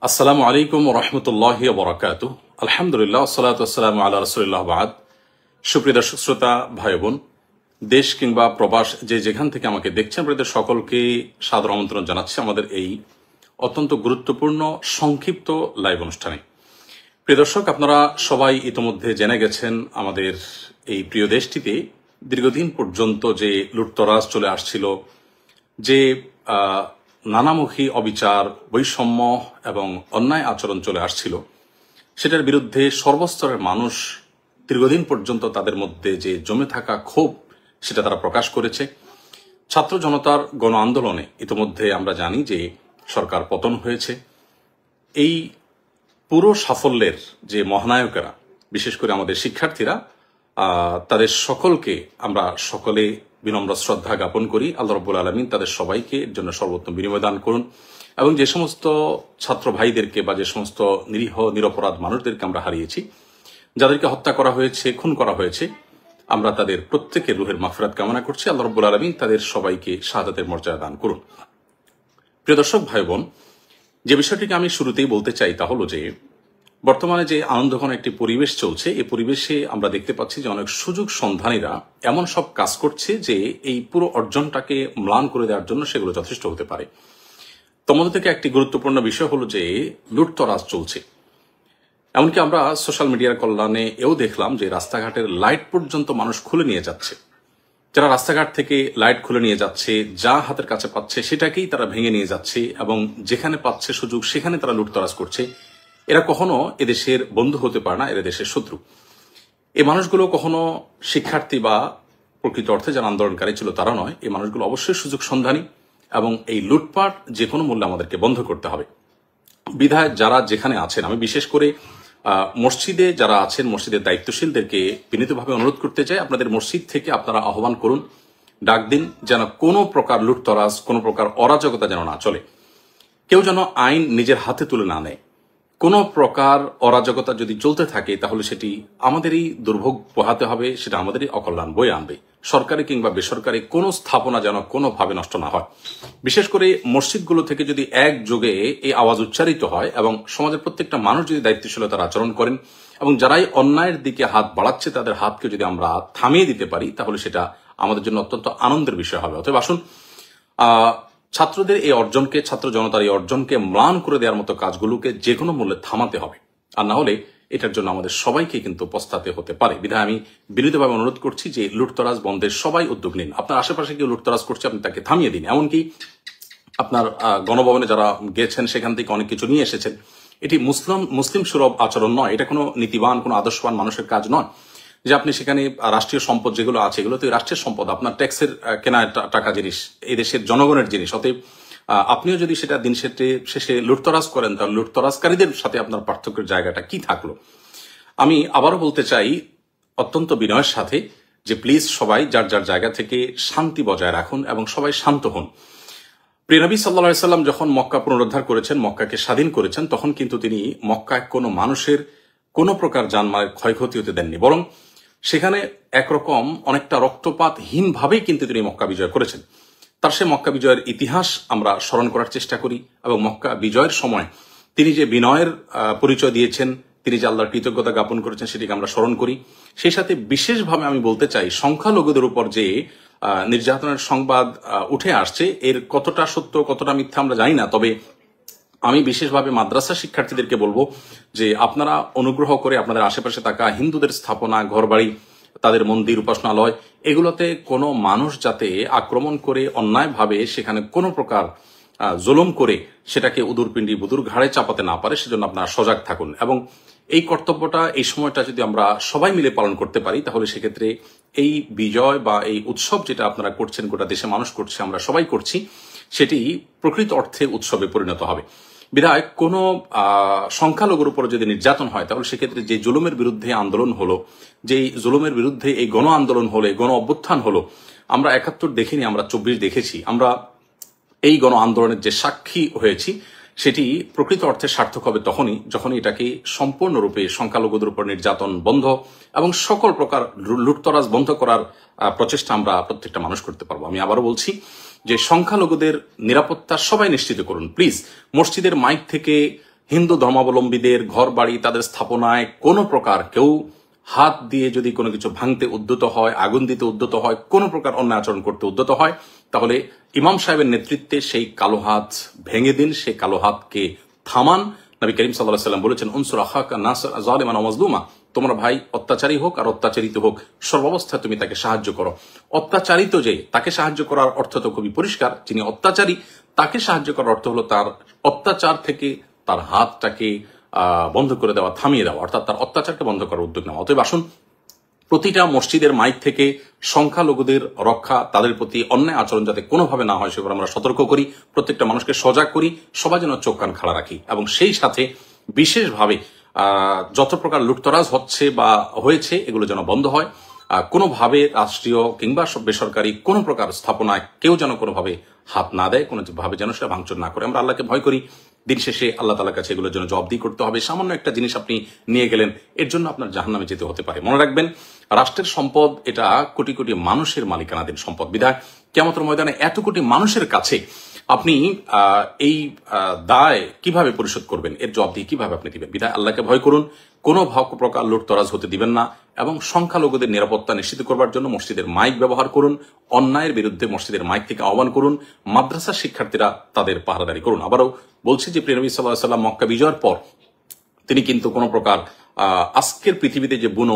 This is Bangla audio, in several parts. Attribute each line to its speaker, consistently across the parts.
Speaker 1: আসসালামু আলাইকুম ওয়া রাহমাতুল্লাহি ওয়া বারাকাতুহু। আলহামদুলিল্লাহ ওয়াসসালাতু ওয়াসসালামু আলা রাসূলিল্লাহ বাদ। সুপ্রিয় দর্শক শ্রোতা ভাই বোন, দেশ কিংবা প্রবাস যে যেখান থেকে আমাকে দেখছেন, আপনাদের সকলকে সাদর আমন্ত্রণ জানাচ্ছি আমাদের এই অত্যন্ত গুরুত্বপূর্ণ সংক্ষিপ্ত লাইভ অনুষ্ঠানে। প্রিয় দর্শক, আপনারা সবাই ইতোমধ্যে জেনে গেছেন আমাদের এই প্রিয় দেশটিতে দীর্ঘদিন পর্যন্ত যে লুটতরাজ চলে আসছিল, যে নানামুখী অবিচার, বৈষম্য এবং অন্যায় আচরণ চলে আসছিল, সেটার বিরুদ্ধে সর্বস্তরের মানুষ দীর্ঘদিন পর্যন্ত তাদের মধ্যে যে জমে থাকা ক্ষোভ সেটা তারা প্রকাশ করেছে। ছাত্র জনতার গণ আন্দোলনে ইতিমধ্যে আমরা জানি যে সরকার পতন হয়েছে। এই পুরো সাফল্যের যে মহানায়কেরা, বিশেষ করে আমাদের শিক্ষার্থীরা, তাদের সকলকে আমরা সকলে বিনম্র শ্রদ্ধা জ্ঞাপন করি। আল্লাহ রাব্বুল আলামিন তাদের সবাইকে এর জন্য সর্বোত্তম বিনিময় দান করুন এবং যে সমস্ত ছাত্র ভাইদেরকে বা যে সমস্ত নিরীহ নিরপরাধ মানুষদেরকে আমরা হারিয়েছি, যাদেরকে হত্যা করা হয়েছে, খুন করা হয়েছে, আমরা তাদের প্রত্যেকের রুহের মাগফিরাত কামনা করছি। আল্লাহ রাব্বুল আলামিন তাদের সবাইকে শাহাদাতের মর্যাদা দান করুন। প্রিয় দর্শক ভাই বোন, যে বিষয়টিকে আমি শুরুতেই বলতে চাই তা হলো যে বর্তমানে যে আনন্দঘন একটি পরিবেশ চলছে, এই পরিবেশে আমরা দেখতে পাচ্ছি যে অনেক সুযোগ সন্ধানীরা এমন সব কাজ করছে যে এই পুরো অর্জনটাকে ম্লান করে দেওয়ার জন্য সেগুলো যথেষ্ট হতে পারে। তোমাদের থেকে একটি গুরুত্বপূর্ণ বিষয় হলো যে লুটতরাজ চলছে। এমনকি আমরা সোশ্যাল মিডিয়ার কল্যাণে এও দেখলাম যে রাস্তাঘাটের লাইট পর্যন্ত মানুষ খুলে নিয়ে যাচ্ছে। যারা রাস্তাঘাট থেকে লাইট খুলে নিয়ে যাচ্ছে, যা হাতের কাছে পাচ্ছে সেটাকেই তারা ভেঙে নিয়ে যাচ্ছে এবং যেখানে পাচ্ছে সুযোগ সেখানে তারা লুটতরাজ করছে। এরা কখনো এদেশের বন্ধু হতে পারে না, এরা দেশের শত্রু। এই মানুষগুলো কখনো শিক্ষার্থী বা প্রকৃত অর্থে যারা আন্দোলনকারী ছিল তারা নয়। এই মানুষগুলো অবশ্যই সুযোগ সন্ধানী এবং এই লুটপাট যে কোনো মূল্যে আমাদেরকে বন্ধ করতে হবে। বিধায় যারা যেখানে আছেন, আমি বিশেষ করে মসজিদে যারা আছেন, মসজিদের দায়িত্বশীলদেরকে বিনীতভাবে অনুরোধ করতে চাই, আপনাদের মসজিদ থেকে আপনারা আহ্বান করুন, ডাক দিন, যেন কোনো প্রকার লুটতরাজ, কোনো প্রকার অরাজকতা যেন না চলে। কেউ যেন আইন নিজের হাতে তুলে না নেয়। কোনো প্রকার অরাজকতা যদি চলতে থাকে তাহলে সেটি আমাদেরই দুর্ভোগ পোহাতে হবে, সেটা আমাদেরই অকল্যাণ বয়ে আনবে। সরকারি কিংবা বেসরকারি কোনো স্থাপনা যেন কোনোভাবে নষ্ট না হয়। বিশেষ করে মসজিদগুলো থেকে যদি একযোগে এই আওয়াজ উচ্চারিত হয় এবং সমাজের প্রত্যেকটা মানুষ যদি দায়িত্বশীলতার আচরণ করেন এবং যারাই অন্যায়ের দিকে হাত বাড়াচ্ছে তাদের হাতকে যদি আমরা থামিয়ে দিতে পারি, তাহলে সেটা আমাদের জন্য অত্যন্ত আনন্দের বিষয় হবে। অতএব আসুন, ছাত্রদের এই অর্জনকে, ছাত্র জনতার এই অর্জনকে ম্লান করে দেওয়ার মতো কাজগুলোকে যে কোনো মূল্যে থামাতে হবে। আর না হলে এটার জন্য আমাদের সবাইকে কিন্তু পস্তাতে হতে পারে। বিধায় আমি বিনীতভাবে অনুরোধ করছি যে লুটতরাজ বন্ধের সবাই উদ্যোগ নিন। আপনার আশেপাশে কেউ লুটতরাজ করছে, আপনি তাকে থামিয়ে দিন। এমনকি আপনার গণভবনে যারা গেছেন সেখান থেকে অনেক কিছু নিয়ে এসেছেন। এটি মুসলিম সুলভ আচরণ নয়, এটা কোনো নীতিবান, কোনো আদর্শবান মানুষের কাজ নয় যে আপনি সেখানে রাষ্ট্রীয় সম্পদ যেগুলো আছে এগুলো তো রাষ্ট্রের সম্পদ, আপনার ট্যাক্সের কেনা টাকা জিনিস, এই দেশের জনগণের জিনিস। অতএব আপনিও যদি সেটা দিন শেষে লুটতরাজ করেন, তাহলে লুটতরাজকারীদের সাথে আপনার পার্থক্যের জায়গাটা কি থাকলো? আমি আবারও বলতে চাই অত্যন্ত বিনয়ের সাথে যে প্লিজ সবাই যার যার জায়গা থেকে শান্তি বজায় রাখুন এবং সবাই শান্ত হন। প্রিয় নবী সাল্লাল্লাহু আলাইহি সাল্লাম যখন মক্কা পুনরুদ্ধার করেছেন, মক্কাকে স্বাধীন করেছেন, তখন কিন্তু তিনি মক্কায় কোনো মানুষের কোনো প্রকার জানমালের ক্ষয়ক্ষতি হতে দেননি, বরং সেখানে একরকম অনেকটা রক্তপাতহীন ভাবেই কিন্তু তিনি মক্কা বিজয় করেছেন। তার সে মক্কা বিজয়ের ইতিহাস আমরা স্মরণ করার চেষ্টা করি এবং মক্কা বিজয়ের সময় তিনি যে বিনয়ের পরিচয় দিয়েছেন, তিনি যে আল্লাহর কৃতজ্ঞতা জ্ঞাপন করেছেন, সেটিকে আমরা স্মরণ করি। সেই সাথে বিশেষভাবে আমি বলতে চাই, সংখ্যালঘুদের উপর যে নির্যাতনের সংবাদ উঠে আসছে, এর কতটা সত্য কতটা মিথ্যা আমরা জানি না, তবে আমি বিশেষভাবে মাদ্রাসা শিক্ষার্থীদেরকে বলবো যে আপনারা অনুগ্রহ করে আপনাদের আশেপাশে থাকা হিন্দুদের স্থাপনা, ঘরবাড়ি, তাদের মন্দির, উপাসনালয়, এগুলোতে কোনো মানুষ যাতে আক্রমণ করে অন্যায়ভাবে সেখানে কোনো প্রকার জুলুম করে সেটাকে উদুরপিণ্ডি বুদুর ঘাড়ে চাপাতে না পারে, সেজন্য আপনারা সজাগ থাকুন। এবং এই কর্তব্যটা, এই সময়টা যদি আমরা সবাই মিলে পালন করতে পারি, তাহলে সেক্ষেত্রে এই বিজয় বা এই উৎসব যেটা আপনারা করছেন, গোটা দেশে মানুষ করছে, আমরা সবাই করছি, সেটি প্রকৃত অর্থে উৎসবে পরিণত হবে। বিধায় কোনো সংখ্যালঘুর উপর যদি নির্যাতন হয়, তাহলে সেক্ষেত্রে যে জুলুমের বিরুদ্ধে আন্দোলন হলো, যেই জুলুমের বিরুদ্ধে এই গণ আন্দোলন হলো, গণ অভ্যুত্থান হলো, আমরা ৭১ দেখিনি, আমরা ২৪ দেখেছি। আমরা এই গণ আন্দোলনের যে সাক্ষী হয়েছি, সেটি প্রকৃত অর্থে সার্থক হবে তখনই যখন এটাকে সম্পূর্ণরূপে সংখ্যালঘুদের উপর নির্যাতন বন্ধ এবং সকল প্রকার লুটতরাজ বন্ধ করার প্রচেষ্টা আমরা প্রত্যেকটা মানুষ করতে পারবো। আমি আবারও বলছি যে সংখ্যালঘুদের নিরাপত্তা সবাই নিশ্চিত করুন প্লিজ। মসজিদের মাইক থেকে হিন্দু ধর্মাবলম্বীদের ঘর বাড়ি তাদের স্থাপনায় কোনো প্রকার কেউ হাত দিয়ে যদি কোনো কিছু ভাঙতে উদ্যত হয়, আগুন দিতে উদ্যত হয়, কোনো প্রকার অন্যায় আচরণ করতে উদ্যত হয়, তাহলে ইমাম সাহেবের নেতৃত্বে সেই কালো হাত ভেঙে দিন, সেই কালো হাতকে থামান। নবী করিম সাল্লাল্লাহু আলাইহি ওয়াসাল্লাম বলেছেন, উনসুর আখাকা নাসর যালিমান ওয়া মাজলুমা, তোমার ভাই অত্যাচারী হোক আর অত্যাচারিত হোক, সর্বাবস্থায় তুমি তাকে সাহায্য করো। অত্যাচারিত যে তাকে সাহায্য করার অর্থ তো খুবই পরিষ্কার, যিনি অত্যাচারী তাকে সাহায্য করার অর্থ হলো তার অত্যাচার থেকে তার হাতটাকে বন্ধ করে দেওয়া, থামিয়ে দেওয়া, অর্থাৎ তার অত্যাচারকে বন্ধ করার উদ্যোগ নেওয়া। অতএব আসুন প্রতিটা মসজিদের মাইক থেকে সংখ্যালঘুদের রক্ষা, তাদের প্রতি অন্যায় আচরণ যাতে কোনোভাবে না হয় সেগুলো আমরা সতর্ক করি, প্রত্যেকটা মানুষকে সজাগ করি, সবাই যেন চোখ কান খাড়া রাখি এবং সেই সাথে বিশেষভাবে যত প্রকার লুটতরাজ হচ্ছে বা হয়েছে এগুলো যেন বন্ধ হয়। কোনোভাবে রাষ্ট্রীয় কিংবা বেসরকারি কোনো প্রকার স্থাপনায় কেউ যেন কোনোভাবে হাত না দেয়, কোনোভাবে যেন সেটা ভাঙচুর না করে। আমরা আল্লাহকে ভয় করি, দিন শেষে আল্লাহ তাআলার কাছে এগুলোর জন্য জবাবদিহি করতে হবে। সামান্য একটা জিনিস আপনি নিয়ে গেলেন, এর জন্য আপনার জাহান্নামে যেতে হতে পারে। মনে রাখবেন, রাষ্ট্রের সম্পদ এটা কোটি কোটি মানুষের মালিকানাধীন সম্পদ। বিধায় কিয়ামতের ময়দানে এত কোটি মানুষের কাছে আপনি এই দায় কিভাবে পরিশোধ করবেন, এর জবাবদিহি কিভাবে আপনি দিবেন? বিধায় আল্লাহকে ভয় করুন, কোনো প্রকার লুটতরাজ হতে দিবেন না এবং সংখ্যালঘুদের নিরাপত্তা নিশ্চিত করবার জন্য মসজিদের মাইক ব্যবহার করুন, অন্যায়ের বিরুদ্ধে মসজিদের মাইক থেকে আহ্বান করুন, মাদ্রাসার শিক্ষার্থীরা তাদের পাহারাদারি করুন। আবারও বলছি যে প্রিয় নবী সাল্লাল্লাহু আলাইহি ওয়াসাল্লাম মক্কা বিজয়ের পর তিনি কিন্তু কোনো প্রকার আজকের পৃথিবীতে যে বুনো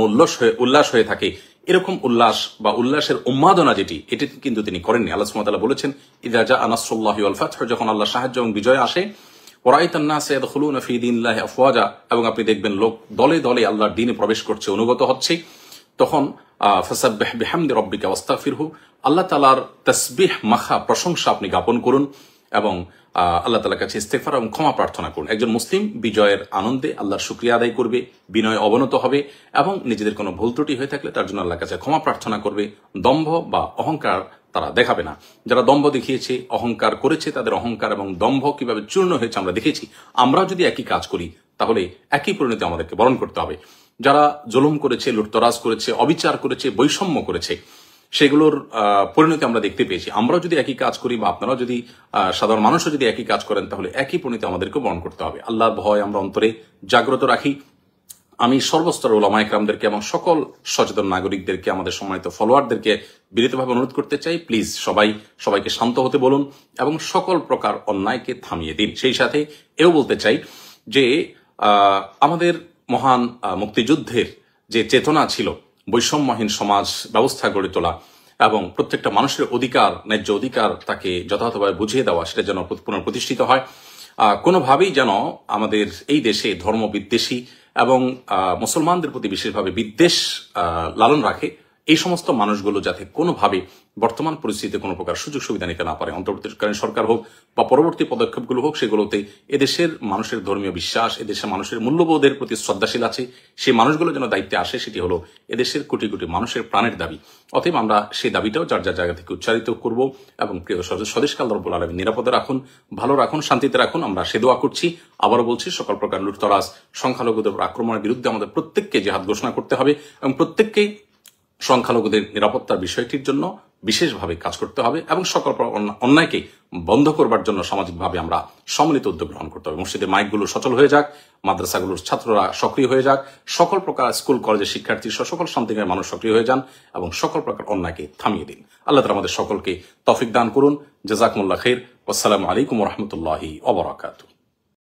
Speaker 1: উল্লাস হয়ে থাকে এরকম উল্লাস বা উল্লাসের উন্মাদনা এটি কিন্তু তিনি করেননি। আল্লাহ সুবহানাহু ওয়া তাআলা বলেছেন, ইযা জাআ নাসরুল্লাহি ওয়াল ফাতহ, যখন আল্লাহ সাহায্য এবং বিজয় আসে, ওয়ারাইতান নাস ইয়াদখুলুনা ফি দীনিল্লাহি আফওয়াজা, এবং আপনি দেখবেন লোক দলে দলে আল্লাহর দ্বীনে প্রবেশ করছে, অনুগত হচ্ছে। তখন ফাসাব্বিহ বিহামদি রাব্বিকা ওয়াস্তাগফিরহু, আল্লাহ তাআলার তাসবিহ মাখা প্রশংসা আপনি জ্ঞাপন করুন এবং আল্লাহ তাআলার কাছে ইস্তেগফার এবং ক্ষমা প্রার্থনা করুন। একজন মুসলিম বিজয়ের আনন্দে আল্লাহর শুকরিয়া আদায় করবে, বিনয় অবনত হবে এবং নিজেদের কোনো ভুল ত্রুটি হয়ে থাকলে তার জন্য আল্লাহর কাছে ক্ষমা প্রার্থনা করবে। দম্ভ বা অহংকার তারা দেখাবে না। যারা দম্ভ দেখিয়েছে, অহংকার করেছে, তাদের অহংকার এবং দম্ভ কিভাবে চূর্ণ হয়েছে আমরা দেখেছি। আমরাও যদি একই কাজ করি তাহলে একই পরিণতি আমাদেরকে বরণ করতে হবে। যারা জুলুম করেছে, লুটতরাজ করেছে, অবিচার করেছে, বৈষম্য করেছে, সেগুলোর পরিণতি আমরা দেখতে পেয়েছি। আমরাও যদি একই কাজ করি বা আপনারাও যদি সাধারণ মানুষও যদি একই কাজ করেন তাহলে একই পরিণতি আমাদেরকে বরণ করতে হবে। আল্লাহর ভয় আমরা অন্তরে জাগ্রত রাখি। আমি সর্বস্তরের উলামা ইকরামদেরকে এবং সকল সচেতন নাগরিকদেরকে, আমাদের সম্মানিত ফলোয়ারদেরকে বিনীতভাবে অনুরোধ করতে চাই, প্লিজ সবাইকে শান্ত হতে বলুন এবং সকল প্রকার অন্যায়কে থামিয়ে দিন। সেই সাথে এও বলতে চাই যে আমাদের মহান মুক্তিযুদ্ধের যে চেতনা ছিল, বৈষম্যহীন সমাজ ব্যবস্থা গড়ে তোলা এবং প্রত্যেকটা মানুষের অধিকার, ন্যায্য অধিকার তাকে যথাযথভাবে বুঝিয়ে দেওয়া, সেটা যেন পুনঃপ্রতিষ্ঠিত হয়। কোনোভাবেই যেন আমাদের এই দেশে ধর্ম বিদ্বেষী এবং মুসলমানদের প্রতি বিশেষভাবে বিদ্বেষ লালন রাখে, এই সমস্ত মানুষগুলো যাতে কোনোভাবে বর্তমান পরিস্থিতিতে কোনো প্রকার সুযোগ সুবিধা নিতে না পারে। অন্তর্বর্তীকালীন সরকার হোক বা পরবর্তী পদক্ষেপগুলো হোক, সেগুলোতে এদেশের মানুষের ধর্মীয় বিশ্বাস, এদেশের মানুষের মূল্যবোধের প্রতি শ্রদ্ধাশীল আছে, সেই মানুষগুলো যেন দায়িত্বে আসে, সেটি হলো এদেশের কোটি কোটি মানুষের প্রাণের দাবি। অতএব আমরা সেই দাবিটাও যার যার জায়গা থেকে উচ্চারিত করব এবং প্রিয় স্বদেশকে আল্লাহ রাব্বুল আলামিন নিরাপদে রাখুন, ভালো রাখুন, শান্তিতে রাখুন, আমরা সে দোয়া করছি। আবারও বলছি, সকল প্রকার লুটতরাজ, সংখ্যালঘুদের আক্রমণের বিরুদ্ধে আমাদের প্রত্যেককে জিহাদ ঘোষণা করতে হবে এবং প্রত্যেককেই সংখ্যালঘুদের নিরাপত্তার বিষয়টির জন্য বিশেষভাবে কাজ করতে হবে এবং সকল অন্যায়কে বন্ধ করবার জন্য সামাজিকভাবে আমরা সম্মিলিত উদ্যোগ গ্রহণ করতে হবে। মসজিদের মাইকগুলো সচল হয়ে যাক, মাদ্রাসাগুলোর ছাত্ররা সক্রিয় হয়ে যাক, সকল প্রকার স্কুল কলেজের শিক্ষার্থী সকল শান্তিকামী মানুষ সক্রিয় হয়ে যান এবং সকল প্রকার অন্যায়কে থামিয়ে দিন। আল্লাহ তাআলা আমাদের সকলকে তৌফিক দান করুন। জাযাকুমুল্লাহ খাইর। আসসালামু আলাইকুম ওয়া রাহমাতুল্লাহি ওয়া বারাকাতুহু।